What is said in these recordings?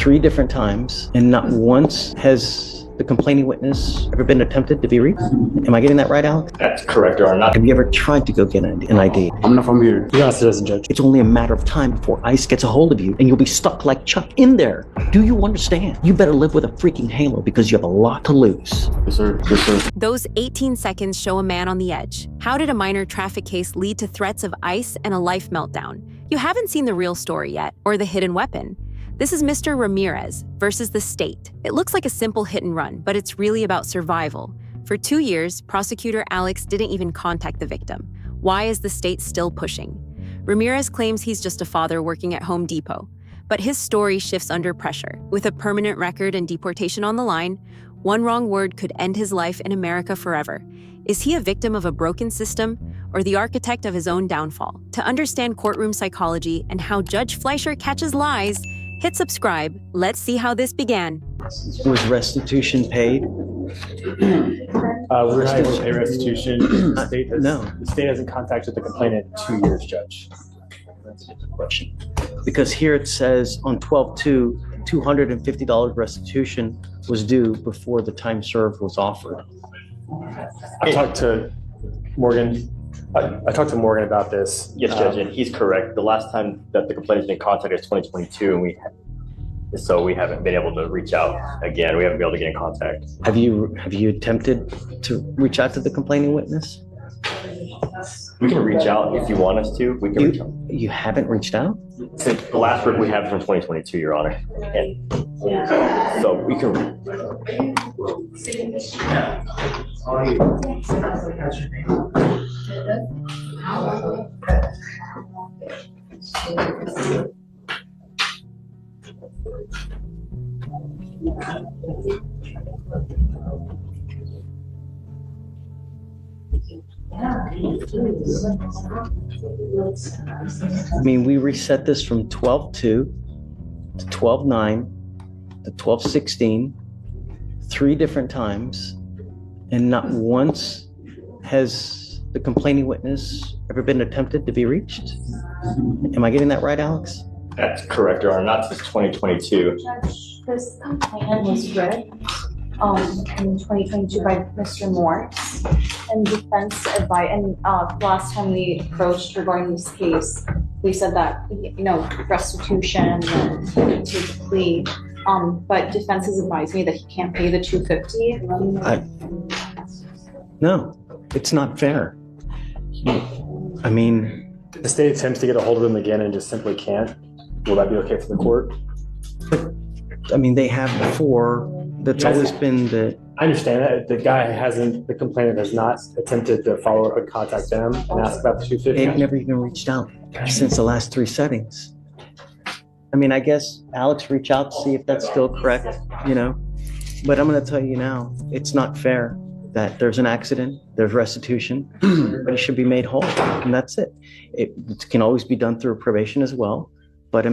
3 different times, and not once has the complaining witness ever been attempted to be reached. Am I getting that right, Alex? That's correct, Your Honor. Have you ever tried to go get an ID? I'm not from here. You're not a citizen, Judge. It's only a matter of time before ICE gets a hold of you and you'll be stuck like Chuck in there. Do you understand? You better live with a freaking halo because you have a lot to lose. Yes, sir. Yes, sir. Those 18 seconds show a man on the edge. How did a minor traffic case lead to threats of ICE and a life meltdown? You haven't seen the real story yet, or the hidden weapon. This is Mr. Ramirez versus the state. It looks like a simple hit and run, but it's really about survival. For 2 years, prosecutor Alex didn't even contact the victim. Why is the state still pushing? Ramirez claims he's just a father working at Home Depot. But his story shifts under pressure. With a permanent record and deportation on the line, one wrong word could end his life in America forever. Is he a victim of a broken system or the architect of his own downfall? To understand courtroom psychology and how Judge Fleischer catches lies, hit subscribe. Let's see how this began. Was restitution paid? We're not able to pay restitution. The state No. The state hasn't contacted the complainant in 2 years, Judge. That's a good question. Because here it says on 12/2, $250 restitution was due before the time served was offered. I talked to Morgan. I talked to Morgan about this. Yes, Judge, and he's correct. The last time that the complainant's been contacted is 2022, and so we haven't been able to reach out again. We haven't been able to get in contact. Have you attempted to reach out to the complaining witness? We can reach out if you want us to. We can reach out. You haven't reached out? Since the last word we have is from 2022, Your Honor. And so we can. I mean, we reset this from 12/2 to 12/9 to 12/16 3 different times, and not once has the complaining witness ever been attempted to be reached. Am I getting that right, Alex? That's correct, Your Honor. Not since 2022. Judge, this complaint was read in 2022 by Mr. Morse, and defense advice. And last time we approached regarding this case, we said that restitution and to the plea. But defense has advised me that he can't pay the $250. No, it's not fair. I mean, The state attempts to get a hold of him again and just simply can't. Will that be okay for the court? they have before. That's always been the. I understand that the complainant has not attempted to follow up and contact them and ask about the $250. They've never even reached out since the last 3 settings. I guess Alex reach out to see if that's still correct, But I'm going to tell you now, it's not fair that there's an accident, there's restitution, but it should be made whole, and that's it. It can always be done through probation as well, but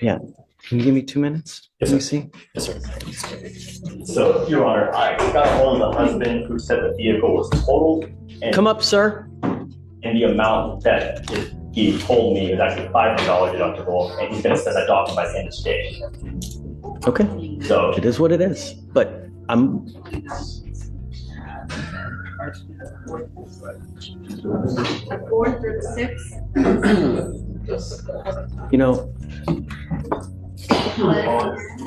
yeah. Can you give me 2 minutes? Yes, Let me sir. see. Yes, sir. So, Your Honor, I got a hold of the husband who said the vehicle was totaled. And Come up, sir. And the amount that he told me is actually $500 deductible, and he's going to send that document by the end of the day. Okay. So It is what it is, but I'm. 436.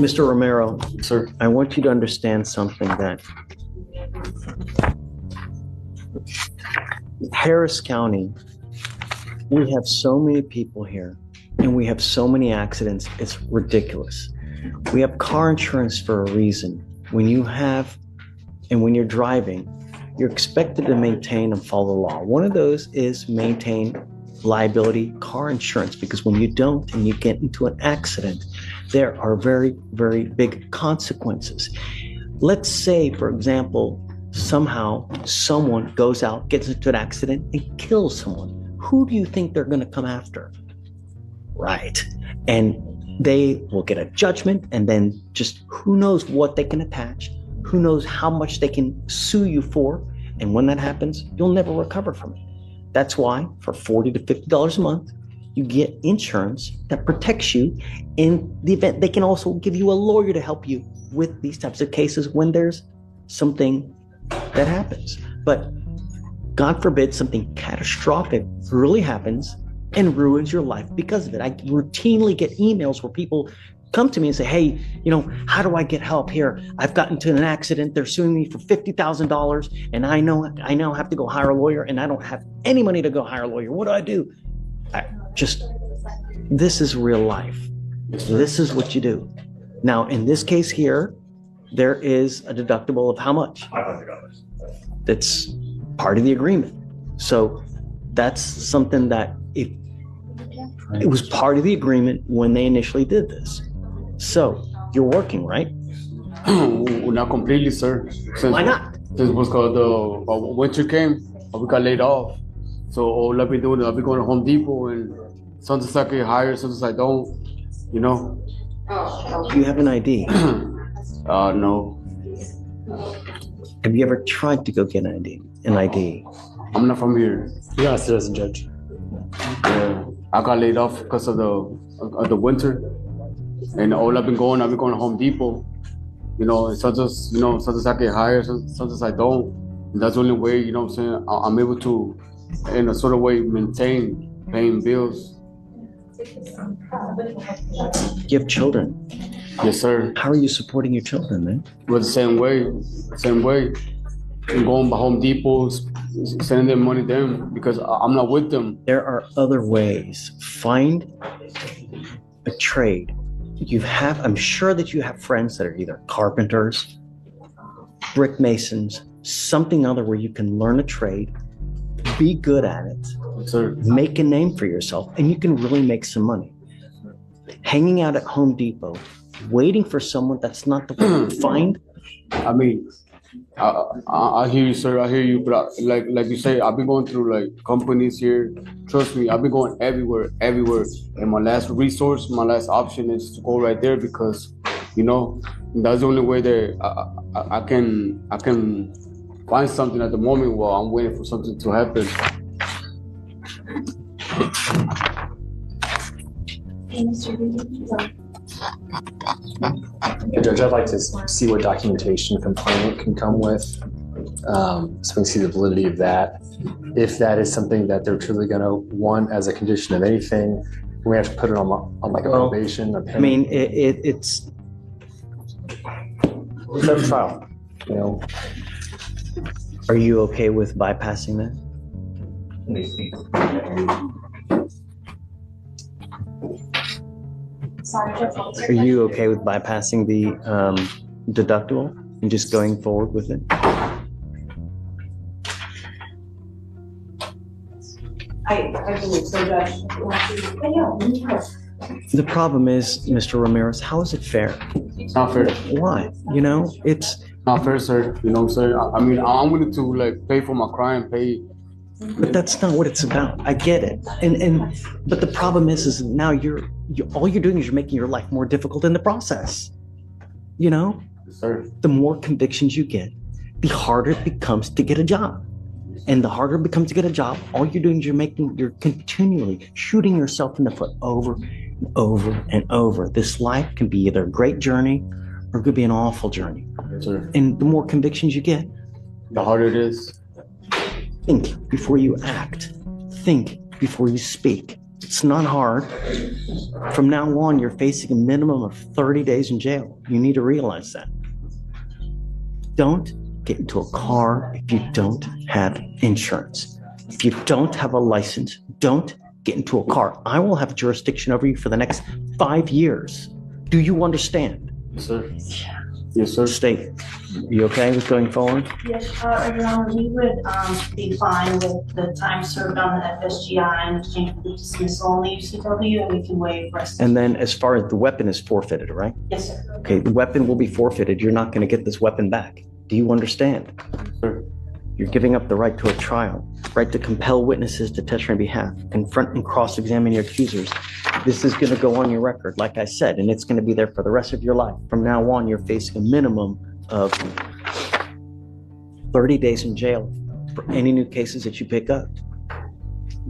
Mr. Romero, Sir. I want you to understand something that Harris County, we have so many people here and we have so many accidents, it's ridiculous. We have car insurance for a reason. When you're driving, you're expected to maintain and follow the law. One of those is maintain liability car insurance, because when you don't and you get into an accident, there are very, very big consequences. Let's say, for example, somehow someone goes out, gets into an accident and kills someone. Who do you think they're going to come after? Right. And they will get a judgment, and then just who knows what they can attach, who knows how much they can sue you for. And when that happens, you'll never recover from it. That's why for $40 to $50 a month, you get insurance that protects you in the event. They can also give you a lawyer to help you with these types of cases when there's something that happens. But God forbid something catastrophic really happens and ruins your life because of it. I routinely get emails where people come to me and say, hey, how do I get help here? I've gotten into an accident. They're suing me for $50,000 and I know I have to go hire a lawyer and I don't have any money to go hire a lawyer. What do I do? This is real life. This is what you do. Now, in this case here, there is a deductible of how much? $500. That's part of the agreement. So that's something that it was part of the agreement when they initially did this. So you're working, right? Not completely, sir. Why not? Since because the winter came, we got laid off. So all I've been doing is I've been going to Home Depot, and sometimes I get hired, sometimes I don't. Do you have an ID? No. Have you ever tried to go get an ID? I'm not from here. You're not a citizen, Judge. Yeah, I got laid off because of the winter, and all I've been going to Home Depot. And sometimes I get hired, sometimes I don't. And that's the only way, I'm saying, I'm able to, in a sort of way, maintain paying bills. You have children. Yes, sir. How are you supporting your children, man? But the same way. I'm going by Home Depot, sending them money to them because I'm not with them. There are other ways. Find a trade. I'm sure that you have friends that are either carpenters, brick masons, something other where you can learn a trade, be good at it, Yes, sir. make a name for yourself, and you can really make some money. Hanging out at Home Depot, waiting for someone that's not the one to find. I mean, I hear you, sir. I hear you, but like you say, I've been going through like companies here. Trust me, I've been going everywhere. And my last resource, my last option is to go right there because, that's the only way that I can find something at the moment while I'm waiting for something to happen. Judge, I'd like to see what documentation the complainant can come with, so we can see the validity of that. If that is something that they're truly going to want as a condition of anything, we have to put it on like a probation. I mean, it's a trial. Are you okay with bypassing that? Are you okay with bypassing the deductible and just going forward with it? I believe so, Judge. The problem is, Mr. Ramirez, how is it fair? It's not fair. Why? It's Not fair, sir. You know what I'm saying? I mean, I'm willing to pay for my crime, pay. But that's not what it's about. I get it. But the problem is now all you're doing is you're making your life more difficult in the process. Yes, sir. The more convictions you get, the harder it becomes to get a job. And the harder it becomes to get a job, all you're doing is you're continually shooting yourself in the foot over and over and over. This life can be either a great journey or it could be an awful journey. Yes, sir. And the more convictions you get, The harder it is. think before you act. Think before you speak. It's not hard. From now on, you're facing a minimum of 30 days in jail. You need to realize that. Don't get into a car if you don't have insurance. If you don't have a license, don't get into a car. I will have jurisdiction over you for the next 5 years. Do you understand? Yes, sir. Yes, sir. State, you okay with going forward? Yes, Your Honor, we would be fine with the time served on the FSGI in exchange for the dismissal on the UCW, and we can waive rest. And then as far as the weapon is forfeited, right? Yes, sir. Okay, the weapon will be forfeited. You're not going to get this weapon back. Do you understand? Sir. You're giving up the right to a trial, right to compel witnesses to testify on behalf, confront and cross-examine your accusers. This is going to go on your record, like I said, and it's going to be there for the rest of your life. From now on, you're facing a minimum of 30 days in jail for any new cases that you pick up.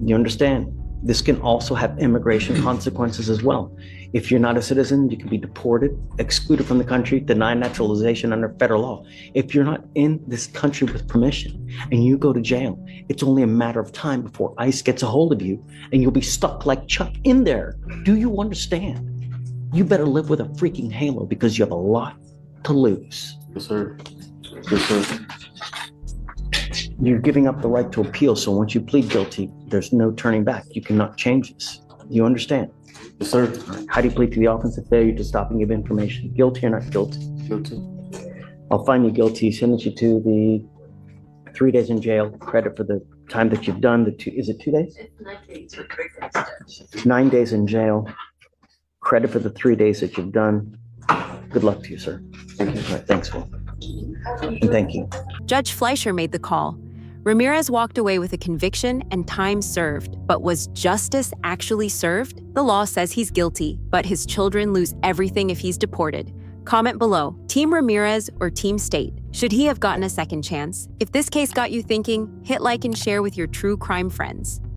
You understand? This can also have immigration consequences as well. If you're not a citizen, you can be deported, excluded from the country, denied naturalization under federal law. If you're not in this country with permission and you go to jail, it's only a matter of time before ICE gets a hold of you and you'll be stuck like Chuck in there. Do you understand? You better live with a freaking halo because you have a lot to lose. Yes, sir. Yes, sir. You're giving up the right to appeal, so once you plead guilty, there's no turning back. You cannot change this. You understand? Yes, sir. How do you plead to the offense of failure to stop and give information? Guilty or not guilty? Guilty. I'll find you guilty, sentence you to the 3 days in jail, credit for the time that you've done, is it 2 days? 9 days in jail, credit for the 3 days that you've done. Good luck to you, sir. Thank you. All right, thanks, Will. And thank you. Judge Fleischer made the call. Ramirez walked away with a conviction and time served, but was justice actually served? The law says he's guilty, but his children lose everything if he's deported. Comment below, Team Ramirez or Team State? Should he have gotten a second chance? If this case got you thinking, hit like and share with your true crime friends.